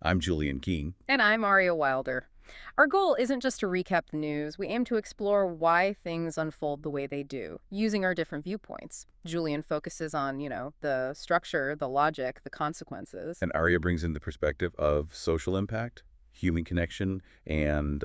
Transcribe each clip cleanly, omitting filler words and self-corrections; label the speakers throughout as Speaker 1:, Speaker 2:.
Speaker 1: I'm Julian Keane.
Speaker 2: And I'm Aria Wilder. Our goal isn't just to recap the news. We aim to explore why things unfold the way they do, using our different viewpoints. Julian focuses on, the structure, the logic, the consequences.
Speaker 1: And Aria brings in the perspective of social impact, human connection, and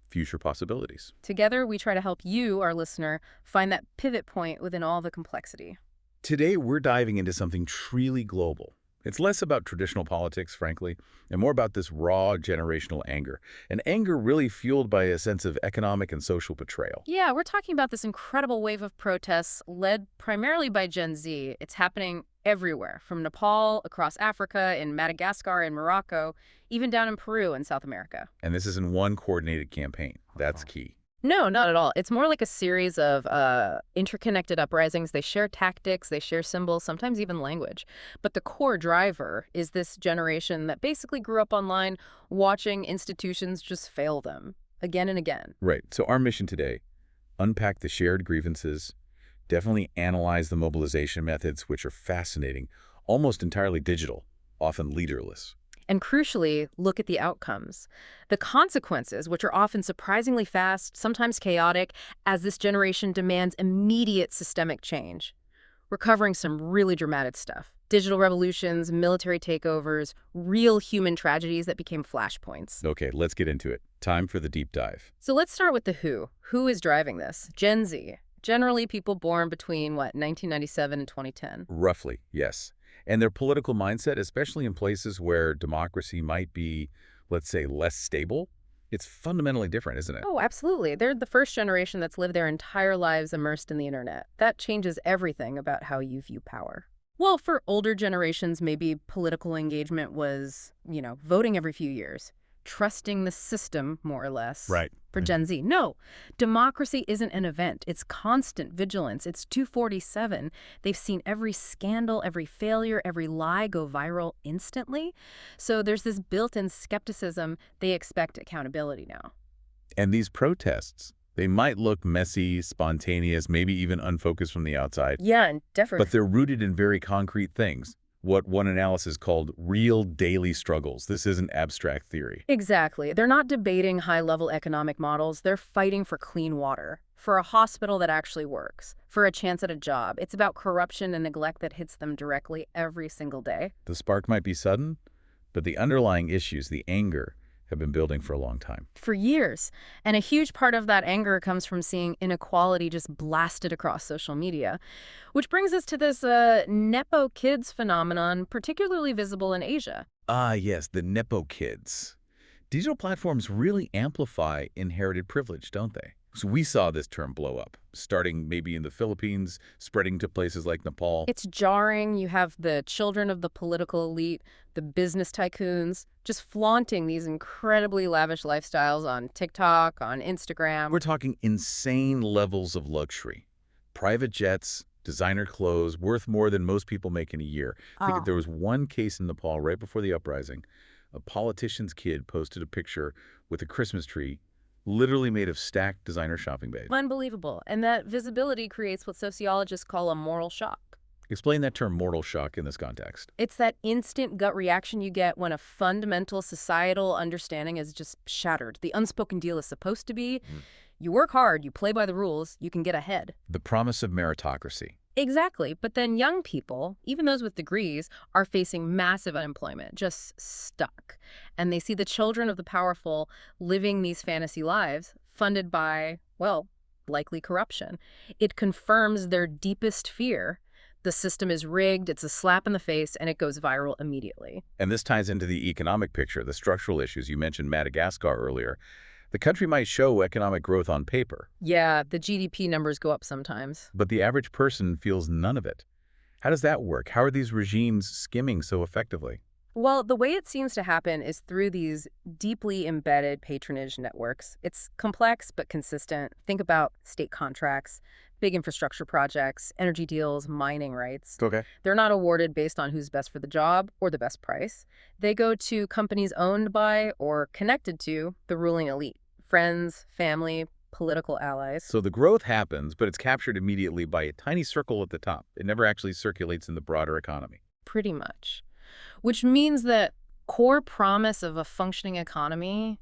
Speaker 1: future possibilities.
Speaker 2: Together, we try to help you, our listener, find that pivot point within all the complexity.
Speaker 1: Today, we're diving into something truly global. It's less about traditional politics, frankly, and more about this raw generational anger. An anger really fueled by a sense of economic and social betrayal.
Speaker 2: Yeah, we're talking about this incredible wave of protests led primarily by Gen Z. It's happening everywhere, from Nepal, across Africa, in Madagascar, in Morocco, even down in Peru and South America.
Speaker 1: And this isn't one coordinated campaign. That's key.
Speaker 2: No, not at all. It's more like a series of interconnected uprisings. They share tactics, they share symbols, sometimes even language. But the core driver is this generation that basically grew up online watching institutions just fail them again and again.
Speaker 1: Right. So our mission today, unpack the shared grievances, definitely analyze the mobilization methods, which are fascinating, almost entirely digital, often leaderless.
Speaker 2: And crucially, look at the outcomes. The consequences, which are often surprisingly fast, sometimes chaotic, as this generation demands immediate systemic change. We're covering some really dramatic stuff. Digital revolutions, military takeovers, real human tragedies that became flashpoints.
Speaker 1: Okay, let's get into it. Time for the deep dive.
Speaker 2: So let's start with the who. Who is driving this? Gen Z. Generally people born between, 1997 and 2010.
Speaker 1: Roughly, yes. And their political mindset, especially in places where democracy might be, let's say, less stable, it's fundamentally different, isn't it?
Speaker 2: Oh, absolutely. They're the first generation that's lived their entire lives immersed in the internet. That changes everything about how you view power. Well, for older generations, maybe political engagement was, voting every few years, trusting the system, more or less.
Speaker 1: Right.
Speaker 2: For Gen Z, no. Democracy isn't an event. It's constant vigilance. It's 247. They've seen every scandal, every failure, every lie go viral instantly. So there's this built-in skepticism. They expect accountability now.
Speaker 1: And these protests, they might look messy, spontaneous, maybe even unfocused from the outside.
Speaker 2: Yeah, and definitely.
Speaker 1: But they're rooted in very concrete things. What one analysis called real daily struggles. This isn't abstract theory.
Speaker 2: Exactly. They're not debating high-level economic models. They're fighting for clean water, for a hospital that actually works, for a chance at a job. It's about corruption and neglect that hits them directly every single day.
Speaker 1: The spark might be sudden, but the underlying issues, the anger, have been building for a long time.
Speaker 2: For years. And a huge part of that anger comes from seeing inequality just blasted across social media. Which brings us to this Nepo kids phenomenon, particularly visible in Asia.
Speaker 1: Ah, yes, the Nepo kids. Digital platforms really amplify inherited privilege, don't they? So we saw this term blow up, starting maybe in the Philippines, spreading to places like Nepal.
Speaker 2: It's jarring. You have the children of the political elite, the business tycoons, just flaunting these incredibly lavish lifestyles on TikTok, on Instagram.
Speaker 1: We're talking insane levels of luxury. Private jets, designer clothes, worth more than most people make in a year. I think there was one case in Nepal right before the uprising. A politician's kid posted a picture with a Christmas tree literally made of stacked designer shopping bags.
Speaker 2: Unbelievable. And that visibility creates what sociologists call a moral shock.
Speaker 1: Explain that term moral shock in this context.
Speaker 2: It's that instant gut reaction you get when a fundamental societal understanding is just shattered. The unspoken deal is supposed to be, you work hard, you play by the rules, you can get ahead.
Speaker 1: The promise of meritocracy.
Speaker 2: Exactly. But then young people, even those with degrees, are facing massive unemployment, just stuck. And they see the children of the powerful living these fantasy lives funded by, well, likely corruption. It confirms their deepest fear. The system is rigged, it's a slap in the face, and it goes viral immediately.
Speaker 1: And this ties into the economic picture, the structural issues. You mentioned Madagascar earlier. The country might show economic growth on paper.
Speaker 2: Yeah, the GDP numbers go up sometimes.
Speaker 1: But the average person feels none of it. How does that work? How are these regimes skimming so effectively?
Speaker 2: Well, the way it seems to happen is through these deeply embedded patronage networks. It's complex but consistent. Think about state contracts, big infrastructure projects, energy deals, mining rights.
Speaker 1: Okay.
Speaker 2: They're not awarded based on who's best for the job or the best price. They go to companies owned by or connected to the ruling elite. Friends, family, political allies.
Speaker 1: So the growth happens, but it's captured immediately by a tiny circle at the top. It never actually circulates in the broader economy.
Speaker 2: Pretty much. Which means that core promise of a functioning economy,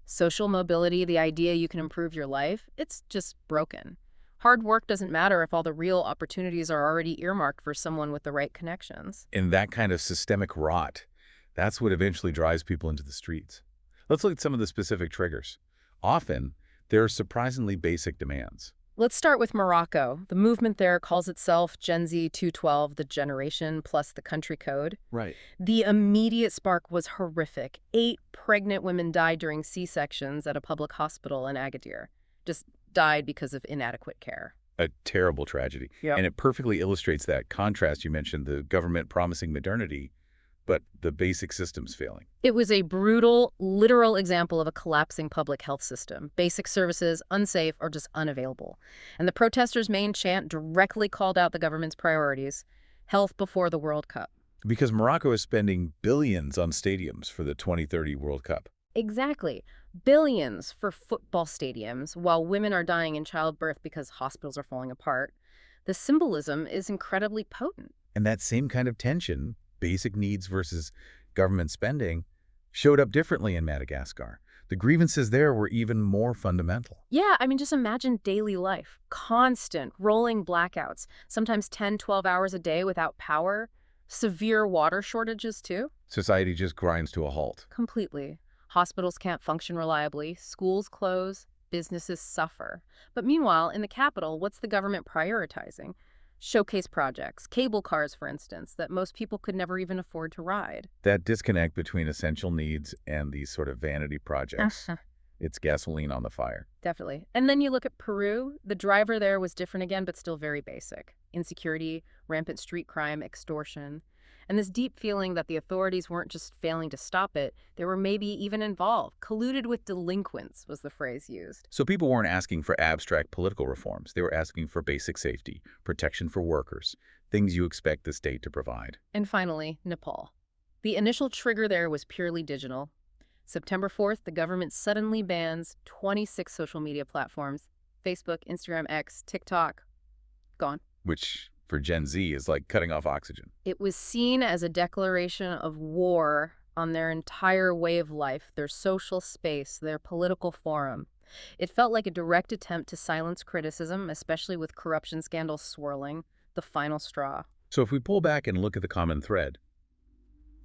Speaker 2: social mobility, the idea you can improve your life, it's just broken. Hard work doesn't matter if all the real opportunities are already earmarked for someone with the right connections.
Speaker 1: And that kind of systemic rot, that's what eventually drives people into the streets. Let's look at some of the specific triggers. Often, there are surprisingly basic demands.
Speaker 2: Let's start with Morocco. The movement there calls itself Gen Z 212, the generation plus the country code.
Speaker 1: Right.
Speaker 2: The immediate spark was horrific. 8 pregnant women died during C-sections at a public hospital in Agadir. Just died because of inadequate care.
Speaker 1: A terrible tragedy.
Speaker 2: Yep.
Speaker 1: And it perfectly illustrates that contrast you mentioned, the government promising modernity, but the basic systems failing.
Speaker 2: It was a brutal, literal example of a collapsing public health system. Basic services, unsafe, or just unavailable. And the protesters' main chant directly called out the government's priorities: health before the World Cup.
Speaker 1: Because Morocco is spending billions on stadiums for the 2030 World Cup.
Speaker 2: Exactly. Billions for football stadiums, while women are dying in childbirth because hospitals are falling apart. The symbolism is incredibly potent.
Speaker 1: And that same kind of tension, basic needs versus government spending, showed up differently in Madagascar. The grievances there were even more fundamental.
Speaker 2: Yeah, I mean, just imagine daily life. Constant, rolling blackouts, sometimes 10, 12 hours a day without power. Severe water shortages, too.
Speaker 1: Society just grinds to a halt.
Speaker 2: Completely. Hospitals can't function reliably, schools close, businesses suffer. But meanwhile, in the capital, what's the government prioritizing? Showcase projects, cable cars, for instance, that most people could never even afford to ride.
Speaker 1: That disconnect between essential needs and these sort of vanity projects, it's gasoline on the fire.
Speaker 2: Definitely. And then you look at Peru. The driver there was different again, but still very basic. Insecurity, rampant street crime, extortion. And this deep feeling that the authorities weren't just failing to stop it, they were maybe even involved. Colluded with delinquents was the phrase used.
Speaker 1: So people weren't asking for abstract political reforms. They were asking for basic safety, protection for workers, things you expect the state to provide.
Speaker 2: And finally, Nepal. The initial trigger there was purely digital. September 4th, the government suddenly bans 26 social media platforms: Facebook, Instagram, X, TikTok. Gone.
Speaker 1: Which, for Gen Z, is like cutting off oxygen.
Speaker 2: It was seen as a declaration of war on their entire way of life, their social space, their political forum. It felt like a direct attempt to silence criticism, especially with corruption scandals swirling, the final straw.
Speaker 1: So if we pull back and look at the common thread,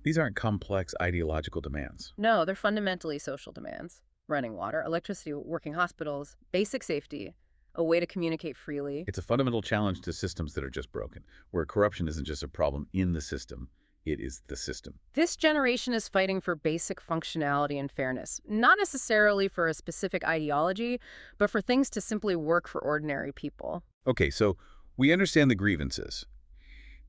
Speaker 1: these aren't complex ideological demands.
Speaker 2: No, they're fundamentally social demands. Running water, electricity, working hospitals, basic safety, a way to communicate freely.
Speaker 1: It's a fundamental challenge to systems that are just broken, where corruption isn't just a problem in the system, it is the system.
Speaker 2: This generation is fighting for basic functionality and fairness, not necessarily for a specific ideology, but for things to simply work for ordinary people.
Speaker 1: Okay, so we understand the grievances.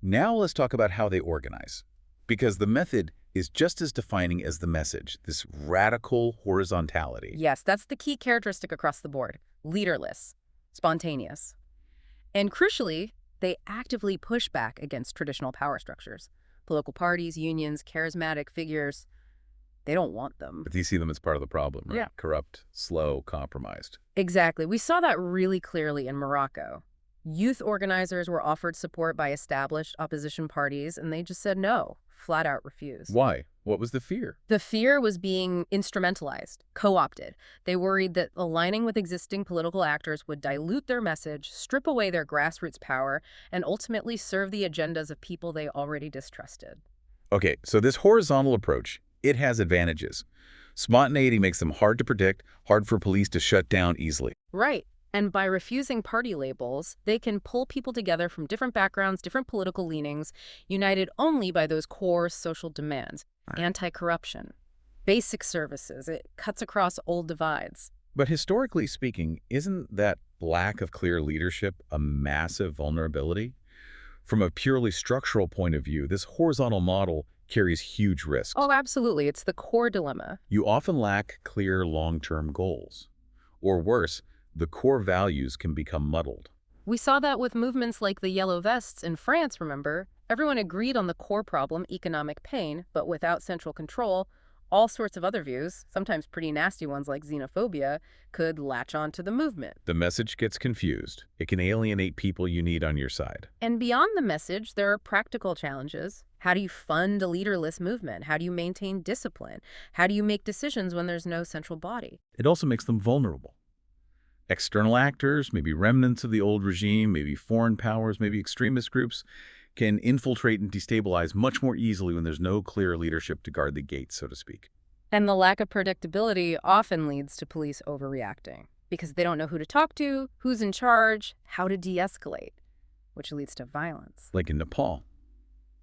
Speaker 1: Now let's talk about how they organize. Because the method is just as defining as the message, this radical horizontality.
Speaker 2: Yes, that's the key characteristic across the board. Leaderless, spontaneous. And crucially, they actively push back against traditional power structures. Political parties, unions, charismatic figures, they don't want them.
Speaker 1: But you see them as part of the problem, right?
Speaker 2: Yeah.
Speaker 1: Corrupt, slow, compromised.
Speaker 2: Exactly. We saw that really clearly in Morocco. Youth organizers were offered support by established opposition parties, and they just said no, flat out refused.
Speaker 1: Why? What was the fear?
Speaker 2: The fear was being instrumentalized, co-opted. They worried that aligning with existing political actors would dilute their message, strip away their grassroots power, and ultimately serve the agendas of people they already distrusted.
Speaker 1: Okay, so this horizontal approach, it has advantages. Spontaneity makes them hard to predict, hard for police to shut down easily.
Speaker 2: Right. And by refusing party labels, they can pull people together from different backgrounds, different political leanings, united only by those core social demands. Anti-corruption, basic services. It cuts across old divides.
Speaker 1: But historically speaking, isn't that lack of clear leadership a massive vulnerability? From a purely structural point of view, this horizontal model carries huge risks.
Speaker 2: Oh, absolutely. It's the core dilemma.
Speaker 1: You often lack clear long-term goals. Or worse, the core values can become muddled.
Speaker 2: We saw that with movements like the Yellow Vests in France, remember? Everyone agreed on the core problem, economic pain, but without central control, all sorts of other views, sometimes pretty nasty ones like xenophobia, could latch on to the movement.
Speaker 1: The message gets confused. It can alienate people you need on your side.
Speaker 2: And beyond the message, there are practical challenges. How do you fund a leaderless movement? How do you maintain discipline? How do you make decisions when there's no central body?
Speaker 1: It also makes them vulnerable. External actors, maybe remnants of the old regime, maybe foreign powers, maybe extremist groups, can infiltrate and destabilize much more easily when there's no clear leadership to guard the gates, so to speak.
Speaker 2: And the lack of predictability often leads to police overreacting because they don't know who to talk to, who's in charge, how to de-escalate, which leads to violence.
Speaker 1: Like in Nepal,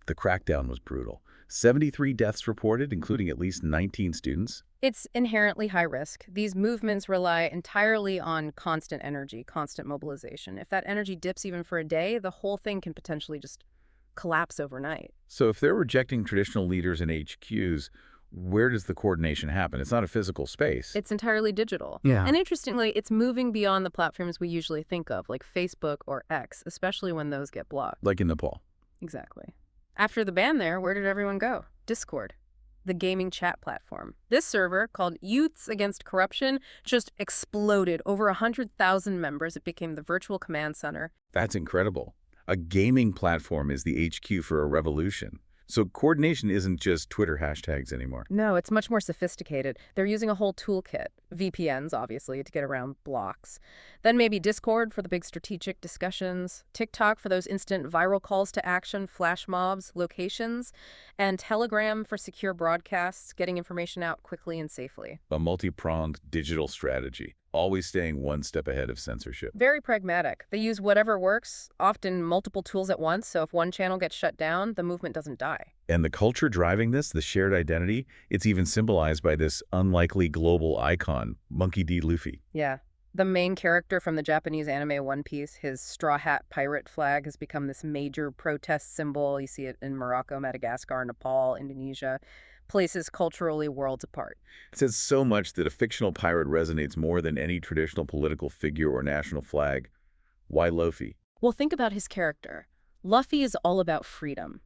Speaker 1: the crackdown was brutal. 73 deaths reported, including at least 19 students.
Speaker 2: It's inherently high risk. These movements rely entirely on constant energy, constant mobilization. If that energy dips even for a day, the whole thing can potentially just collapse overnight.
Speaker 1: So if they're rejecting traditional leaders in HQs, where does the coordination happen? It's not a physical space.
Speaker 2: It's entirely digital.
Speaker 1: Yeah.
Speaker 2: And interestingly, it's moving beyond the platforms we usually think of, like Facebook or X, especially when those get blocked.
Speaker 1: Like in Nepal.
Speaker 2: Exactly. After the ban there, where did everyone go? Discord, the gaming chat platform. This server, called Youths Against Corruption, just exploded. Over 100,000 members. It became the virtual command center.
Speaker 1: That's incredible. A gaming platform is the HQ for a revolution. So coordination isn't just Twitter hashtags anymore.
Speaker 2: No, it's much more sophisticated. They're using a whole toolkit. VPNs, obviously, to get around blocks. Then maybe Discord for the big strategic discussions, TikTok for those instant viral calls to action, flash mobs, locations, and Telegram for secure broadcasts, getting information out quickly and safely.
Speaker 1: A multi-pronged digital strategy, always staying one step ahead of censorship.
Speaker 2: Very pragmatic. They use whatever works, often multiple tools at once, so if one channel gets shut down, the movement doesn't die.
Speaker 1: And the culture driving this, the shared identity, it's even symbolized by this unlikely global icon, Monkey D. Luffy.
Speaker 2: Yeah. The main character from the Japanese anime One Piece, his straw hat pirate flag has become this major protest symbol. You see it in Morocco, Madagascar, Nepal, Indonesia, places culturally worlds apart.
Speaker 1: It says so much that a fictional pirate resonates more than any traditional political figure or national flag. Why Luffy?
Speaker 2: Well, think about his character. Luffy is all about freedom.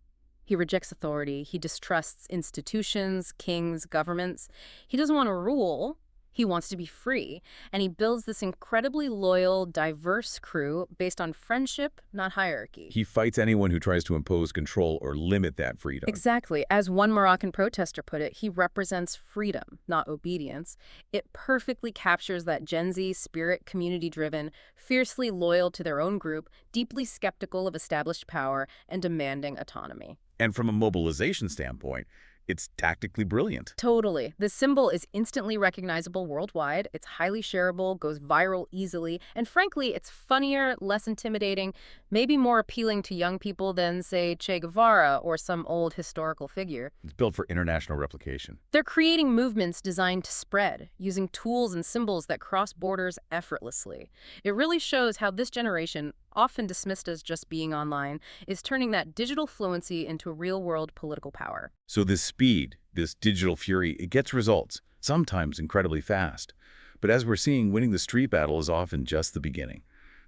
Speaker 2: He rejects authority. He distrusts institutions, kings, governments. He doesn't want to rule. He wants to be free. And he builds this incredibly loyal, diverse crew based on friendship, not hierarchy.
Speaker 1: He fights anyone who tries to impose control or limit that freedom.
Speaker 2: Exactly. As one Moroccan protester put it, he represents freedom, not obedience. It perfectly captures that Gen Z spirit, community-driven, fiercely loyal to their own group, deeply skeptical of established power, and demanding autonomy.
Speaker 1: And from a mobilization standpoint, it's tactically brilliant.
Speaker 2: Totally. The symbol is instantly recognizable worldwide. It's highly shareable, goes viral easily, and frankly, it's funnier, less intimidating, maybe more appealing to young people than, say, Che Guevara or some old historical figure.
Speaker 1: It's built for international replication.
Speaker 2: They're creating movements designed to spread, using tools and symbols that cross borders effortlessly. It really shows how this generation, often dismissed as just being online, is turning that digital fluency into real-world political power.
Speaker 1: So this speed, this digital fury, it gets results, sometimes incredibly fast. But as we're seeing, winning the street battle is often just the beginning.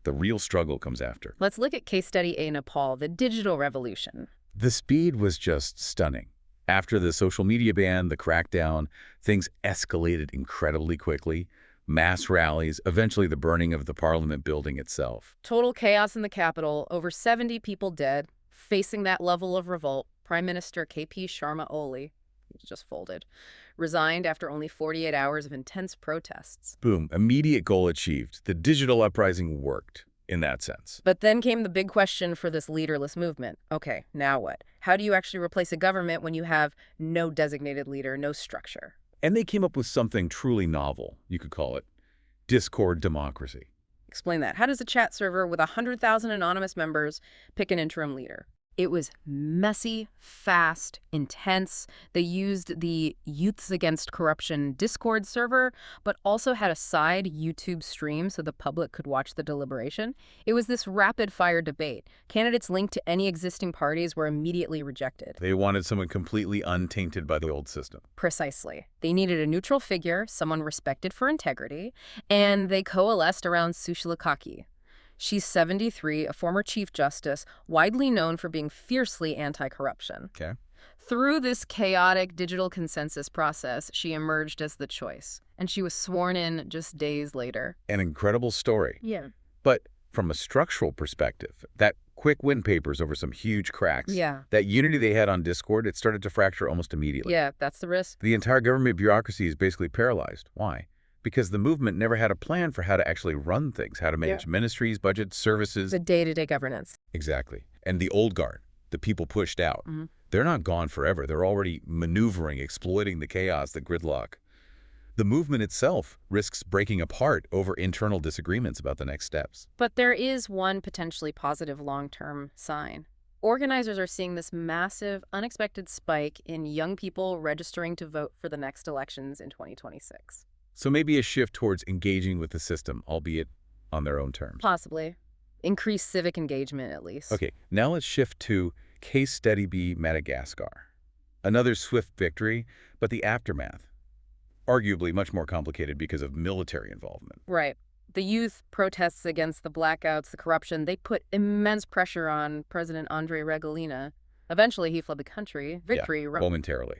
Speaker 1: The real struggle comes after.
Speaker 2: Let's look at case study A, Nepal, the digital revolution.
Speaker 1: The speed was just stunning. After the social media ban, the crackdown, things escalated incredibly quickly. Mass rallies, eventually the burning of the parliament building itself.
Speaker 2: Total chaos in the capital, over 70 people dead. Facing that level of revolt, Prime Minister KP Sharma Oli, just folded, resigned after only 48 hours of intense protests.
Speaker 1: Boom, immediate goal achieved. The digital uprising worked in that sense.
Speaker 2: But then came the big question for this leaderless movement. Okay, now what? How do you actually replace a government when you have no designated leader, no structure?
Speaker 1: And they came up with something truly novel, you could call it Discord democracy.
Speaker 2: Explain that. How does a chat server with 100,000 anonymous members pick an interim leader? It was messy, fast, intense. They used the Youths Against Corruption Discord server, but also had a side YouTube stream so the public could watch the deliberation. It was this rapid-fire debate. Candidates linked to any existing parties were immediately rejected.
Speaker 1: They wanted someone completely untainted by the old system.
Speaker 2: Precisely. They needed a neutral figure, someone respected for integrity, and they coalesced around Sushila Kaki. She's 73, a former Chief Justice, widely known for being fiercely anti-corruption.
Speaker 1: Okay.
Speaker 2: Through this chaotic digital consensus process, she emerged as the choice, and she was sworn in just days later.
Speaker 1: An incredible story.
Speaker 2: Yeah.
Speaker 1: But from a structural perspective, that quick win papers over some huge cracks.
Speaker 2: Yeah.
Speaker 1: That unity they had on Discord, it started to fracture almost immediately.
Speaker 2: Yeah, that's the risk.
Speaker 1: The entire government bureaucracy is basically paralyzed. Why? Because the movement never had a plan for how to actually run things, how to manage ministries, budgets, services.
Speaker 2: The day-to-day governance.
Speaker 1: Exactly. And the old guard, the people pushed out, they're not gone forever. They're already maneuvering, exploiting the chaos, the gridlock. The movement itself risks breaking apart over internal disagreements about the next steps.
Speaker 2: But there is one potentially positive long-term sign. Organizers are seeing this massive, unexpected spike in young people registering to vote for the next elections in 2026.
Speaker 1: So maybe a shift towards engaging with the system, albeit on their own terms.
Speaker 2: Possibly. Increased civic engagement, at least.
Speaker 1: Okay, now let's shift to case study B, Madagascar. Another swift victory, but the aftermath. Arguably much more complicated because of military involvement.
Speaker 2: Right. The youth protests against the blackouts, the corruption, they put immense pressure on President André Rajoelina. Eventually, he fled the country. Victory.
Speaker 1: Yeah, momentarily.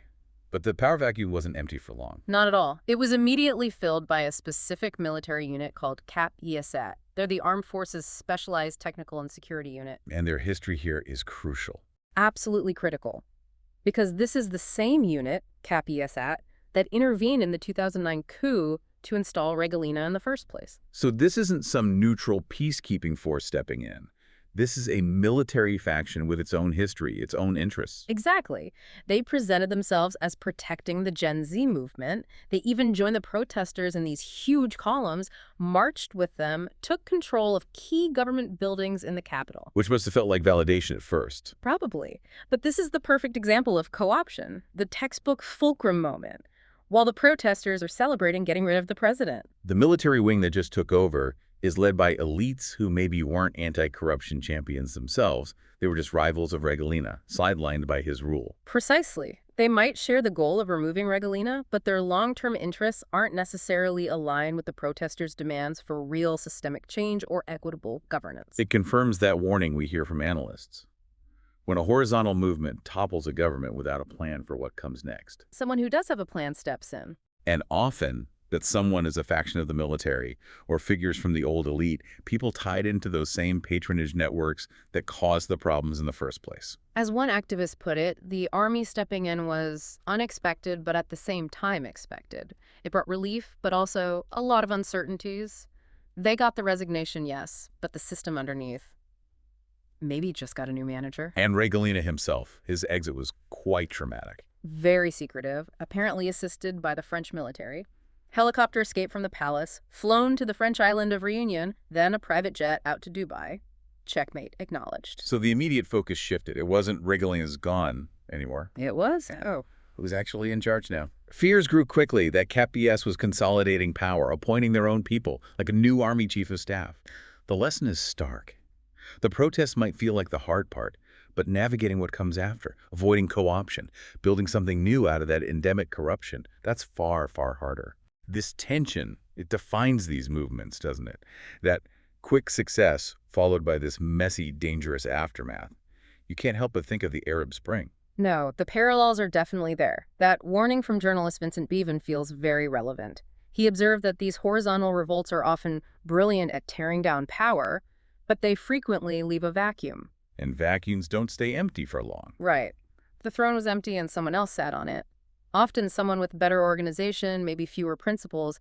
Speaker 1: But the power vacuum wasn't empty for long.
Speaker 2: Not at all. It was immediately filled by a specific military unit called CAP-ESAT. They're the Armed Forces Specialized Technical and Security Unit.
Speaker 1: And their history here is crucial.
Speaker 2: Absolutely critical. Because this is the same unit, CAP-ESAT, that intervened in the 2009 coup to install Rajoelina in the first place.
Speaker 1: So this isn't some neutral peacekeeping force stepping in. This is a military faction with its own history, its own interests.
Speaker 2: Exactly. They presented themselves as protecting the Gen Z movement. They even joined the protesters in these huge columns, marched with them, took control of key government buildings in the capital.
Speaker 1: Which must have felt like validation at first.
Speaker 2: Probably. But this is the perfect example of co-option, the textbook Fulcrum moment, while the protesters are celebrating getting rid of the president.
Speaker 1: The military wing that just took over is led by elites who maybe weren't anti-corruption champions themselves. They were just rivals of Rajoelina, sidelined by his rule.
Speaker 2: Precisely. They might share the goal of removing Rajoelina, but their long-term interests aren't necessarily aligned with the protesters' demands for real systemic change or equitable governance.
Speaker 1: It confirms that warning we hear from analysts. When a horizontal movement topples a government without a plan for what comes next.
Speaker 2: Someone who does have a plan steps in.
Speaker 1: And often, that someone is a faction of the military or figures from the old elite, people tied into those same patronage networks that caused the problems in the first place.
Speaker 2: As one activist put it, the army stepping in was unexpected, but at the same time expected. It brought relief, but also a lot of uncertainties. They got the resignation, yes, but the system underneath maybe just got a new manager.
Speaker 1: And Rajoelina himself, his exit was quite dramatic.
Speaker 2: Very secretive, apparently assisted by the French military. Helicopter escape from the palace, flown to the French island of Reunion, then a private jet out to Dubai. Checkmate acknowledged.
Speaker 1: So the immediate focus shifted. It wasn't Rajoelina's gone anymore.
Speaker 2: It was?
Speaker 1: Yeah.
Speaker 2: Oh.
Speaker 1: Who's actually in charge now? Fears grew quickly that CAP-BS was consolidating power, appointing their own people, like a new army chief of staff. The lesson is stark. The protests might feel like the hard part, but navigating what comes after, avoiding co-option, building something new out of that endemic corruption, that's far, far harder. This tension, it defines these movements, doesn't it? That quick success followed by this messy, dangerous aftermath. You can't help but think of the Arab Spring.
Speaker 2: No, the parallels are definitely there. That warning from journalist Vincent Bevan feels very relevant. He observed that these horizontal revolts are often brilliant at tearing down power, but they frequently leave a vacuum.
Speaker 1: And vacuums don't stay empty for long.
Speaker 2: Right. The throne was empty and someone else sat on it. Often someone with better organization, maybe fewer principles.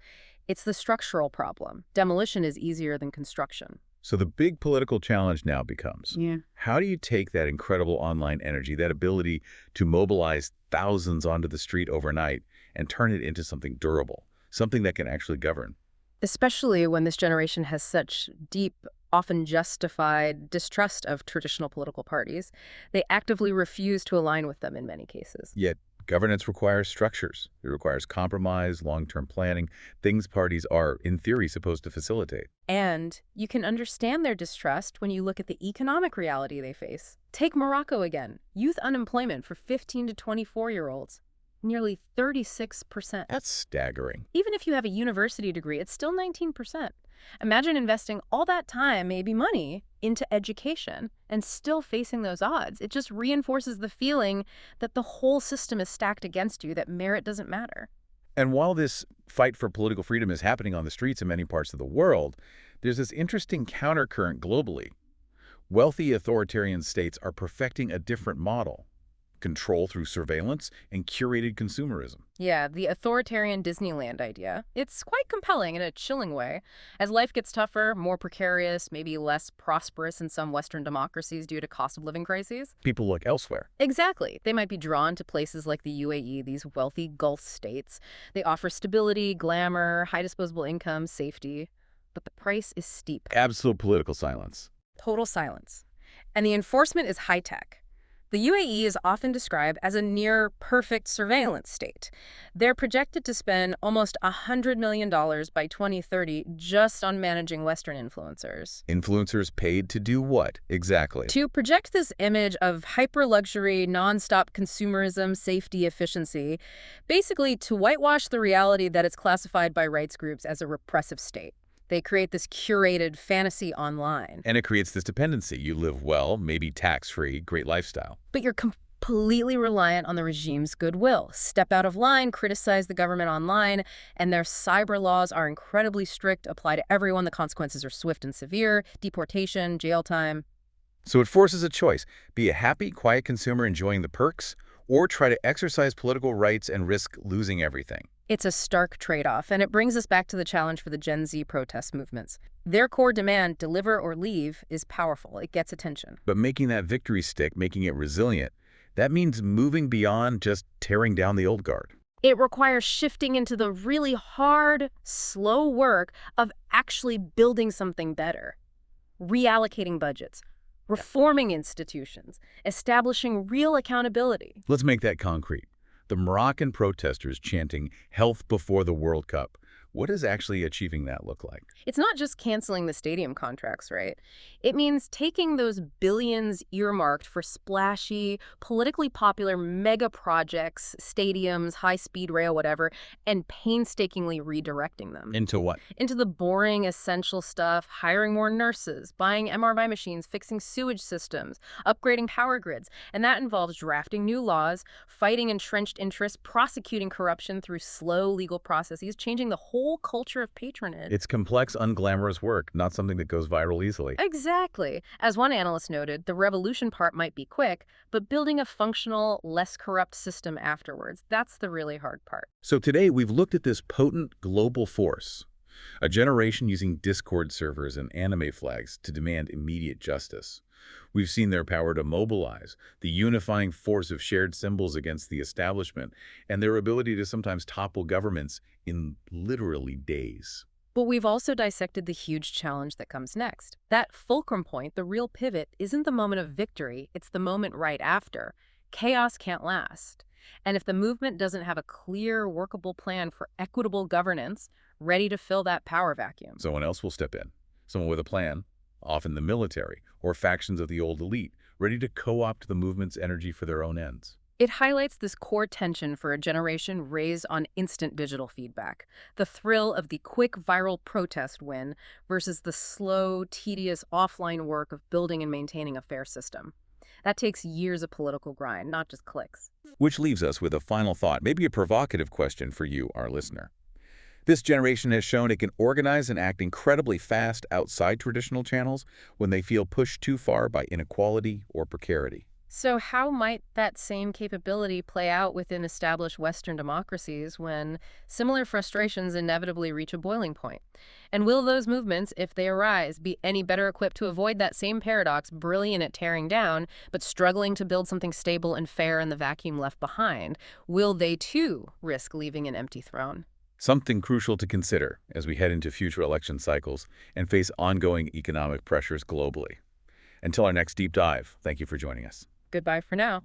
Speaker 2: It's the structural problem. Demolition is easier than construction.
Speaker 1: So the big political challenge now becomes, how do you take that incredible online energy, that ability to mobilize thousands onto the street overnight, and turn it into something durable, something that can actually govern?
Speaker 2: Especially when this generation has such deep, often justified distrust of traditional political parties. They actively refuse to align with them in many cases.
Speaker 1: Yet governance requires structures. It requires compromise, long-term planning, things parties are, in theory, supposed to facilitate.
Speaker 2: And you can understand their distrust when you look at the economic reality they face. Take Morocco again. Youth unemployment for 15 to 24-year-olds. Nearly 36%.
Speaker 1: That's staggering.
Speaker 2: Even if you have a university degree, it's still 19%. Imagine investing all that time, maybe money, into education and still facing those odds. It just reinforces the feeling that the whole system is stacked against you, that merit doesn't matter.
Speaker 1: And while this fight for political freedom is happening on the streets in many parts of the world, there's this interesting countercurrent globally. Wealthy authoritarian states are perfecting a different model: control through surveillance and curated consumerism.
Speaker 2: Yeah, the authoritarian Disneyland idea. It's quite compelling in a chilling way. As life gets tougher, more precarious, maybe less prosperous in some Western democracies due to cost of living crises.
Speaker 1: People look elsewhere.
Speaker 2: Exactly. They might be drawn to places like the UAE, these wealthy Gulf states. They offer stability, glamour, high disposable income, safety. But the price is steep.
Speaker 1: Absolute political silence.
Speaker 2: Total silence. And the enforcement is high-tech. The UAE is often described as a near-perfect surveillance state. They're projected to spend almost $100 million by 2030 just on managing Western influencers.
Speaker 1: Influencers paid to do what, exactly?
Speaker 2: To project this image of hyper-luxury, non-stop consumerism, safety, efficiency, basically to whitewash the reality that it's classified by rights groups as a repressive state. They create this curated fantasy online.
Speaker 1: And it creates this dependency. You live well, maybe tax-free, great lifestyle.
Speaker 2: But you're completely reliant on the regime's goodwill. Step out of line, criticize the government online, and their cyber laws are incredibly strict, apply to everyone. The consequences are swift and severe: deportation, jail time.
Speaker 1: So it forces a choice: be a happy, quiet consumer enjoying the perks, or try to exercise political rights and risk losing everything.
Speaker 2: It's a stark trade-off, and it brings us back to the challenge for the Gen Z protest movements. Their core demand, deliver or leave, is powerful. It gets attention.
Speaker 1: But making that victory stick, making it resilient, that means moving beyond just tearing down the old guard.
Speaker 2: It requires shifting into the really hard, slow work of actually building something better. Reallocating budgets, reforming institutions, establishing real accountability.
Speaker 1: Let's make that concrete. The Moroccan protesters chanting "Health before the World Cup." What does actually achieving that look like?
Speaker 2: It's not just canceling the stadium contracts, right? It means taking those billions earmarked for splashy, politically popular mega projects, stadiums, high-speed rail, whatever, and painstakingly redirecting them.
Speaker 1: Into what?
Speaker 2: Into the boring, essential stuff: hiring more nurses, buying MRI machines, fixing sewage systems, upgrading power grids. And that involves drafting new laws, fighting entrenched interests, prosecuting corruption through slow legal processes, changing the whole culture of patronage.
Speaker 1: It's complex, unglamorous work, not something that goes viral easily.
Speaker 2: Exactly. As one analyst noted, the revolution part might be quick, but building a functional, less corrupt system afterwards, that's the really hard part.
Speaker 1: So today we've looked at this potent global force, a generation using Discord servers and anime flags to demand immediate justice. We've seen their power to mobilize, the unifying force of shared symbols against the establishment, and their ability to sometimes topple governments in literally days.
Speaker 2: But we've also dissected the huge challenge that comes next. That fulcrum point, the real pivot, isn't the moment of victory, it's the moment right after. Chaos can't last. And if the movement doesn't have a clear, workable plan for equitable governance, ready to fill that power vacuum,
Speaker 1: Someone else will step in, someone with a plan, often the military or factions of the old elite, ready to co-opt the movement's energy for their own ends.
Speaker 2: it highlights this core tension for a generation raised on instant digital feedback. The thrill of the quick viral protest win versus the slow, tedious offline work of building and maintaining a fair system. That takes years of political grind, not just clicks.
Speaker 1: Which leaves us with a final thought, maybe a provocative question for you, our listener. This generation has shown it can organize and act incredibly fast outside traditional channels when they feel pushed too far by inequality or precarity.
Speaker 2: So how might that same capability play out within established Western democracies when similar frustrations inevitably reach a boiling point? And will those movements, if they arise, be any better equipped to avoid that same paradox, brilliant at tearing down, but struggling to build something stable and fair in the vacuum left behind? Will they, too, risk leaving an empty throne?
Speaker 1: Something crucial to consider as we head into future election cycles and face ongoing economic pressures globally. Until our next deep dive, thank you for joining us.
Speaker 2: Goodbye for now.